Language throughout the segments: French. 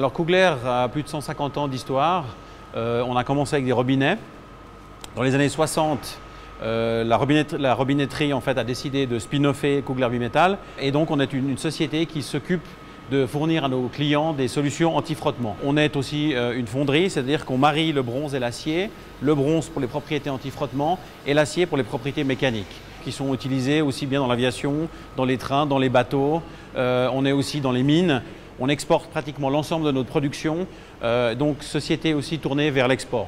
Alors Kugler a plus de 150 ans d'histoire. On a commencé avec des robinets. Dans les années 60, la robinetterie en fait, a décidé de spin-offer Kugler Bimetal. Et donc on est une société qui s'occupe de fournir à nos clients des solutions anti-frottement. On est aussi une fonderie, c'est-à-dire qu'on marie le bronze et l'acier, le bronze pour les propriétés anti-frottement et l'acier pour les propriétés mécaniques, qui sont utilisées aussi bien dans l'aviation, dans les trains, dans les bateaux. On est aussi dans les mines. On exporte pratiquement l'ensemble de notre production, donc société aussi tournée vers l'export.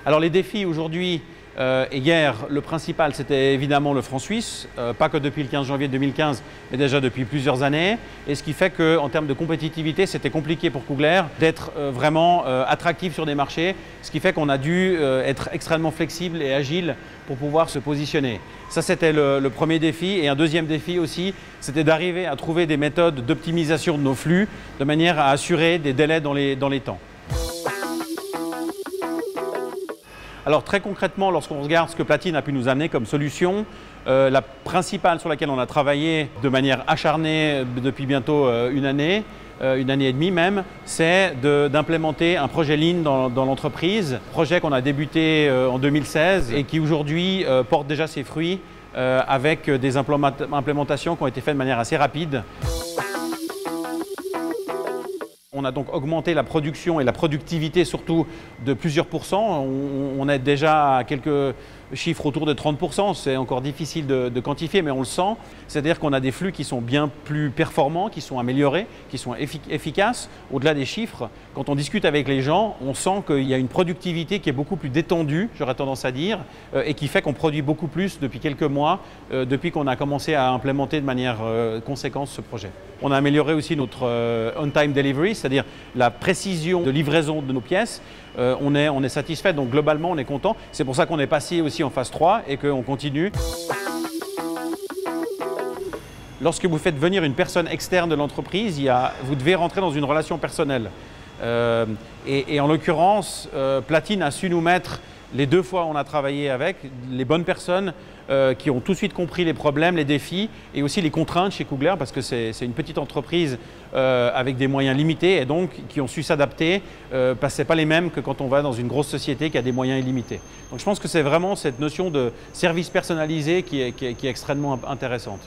Alors les défis aujourd'hui et hier, le principal c'était évidemment le franc suisse, pas que depuis le 15 janvier 2015, mais déjà depuis plusieurs années. Et ce qui fait qu'en termes de compétitivité, c'était compliqué pour Kugler d'être vraiment attractif sur des marchés, ce qui fait qu'on a dû être extrêmement flexible et agile pour pouvoir se positionner. Ça c'était le premier défi. Et un deuxième défi aussi, c'était d'arriver à trouver des méthodes d'optimisation de nos flux de manière à assurer des délais dans les temps. Alors très concrètement, lorsqu'on regarde ce que Platine a pu nous amener comme solution, la principale sur laquelle on a travaillé de manière acharnée depuis bientôt une année et demie même, c'est d'implémenter un projet Lean dans l'entreprise, projet qu'on a débuté en 2016 et qui aujourd'hui porte déjà ses fruits avec des implémentations qui ont été faites de manière assez rapide. On a donc augmenté la production et la productivité surtout de plusieurs pourcents. On est déjà à quelques chiffres autour de 30%. C'est encore difficile de quantifier, mais on le sent. C'est-à-dire qu'on a des flux qui sont bien plus performants, qui sont améliorés, qui sont efficaces. Au-delà des chiffres, quand on discute avec les gens, on sent qu'il y a une productivité qui est beaucoup plus détendue, j'aurais tendance à dire, et qui fait qu'on produit beaucoup plus depuis quelques mois, depuis qu'on a commencé à implémenter de manière conséquente ce projet. On a amélioré aussi notre on-time delivery, c'est-à-dire la précision de livraison de nos pièces. On est satisfait, donc globalement on est content. C'est pour ça qu'on est passé aussi en phase 3 et qu'on continue. Lorsque vous faites venir une personne externe de l'entreprise, vous devez rentrer dans une relation personnelle. Et en l'occurrence, Platine a su nous mettre, les 2 fois où on a travaillé avec, les bonnes personnes qui ont tout de suite compris les problèmes, les défis et aussi les contraintes chez Kugler parce que c'est une petite entreprise avec des moyens limités et donc qui ont su s'adapter parce que ce n'est pas les mêmes que quand on va dans une grosse société qui a des moyens illimités. Donc je pense que c'est vraiment cette notion de service personnalisé qui est extrêmement intéressante.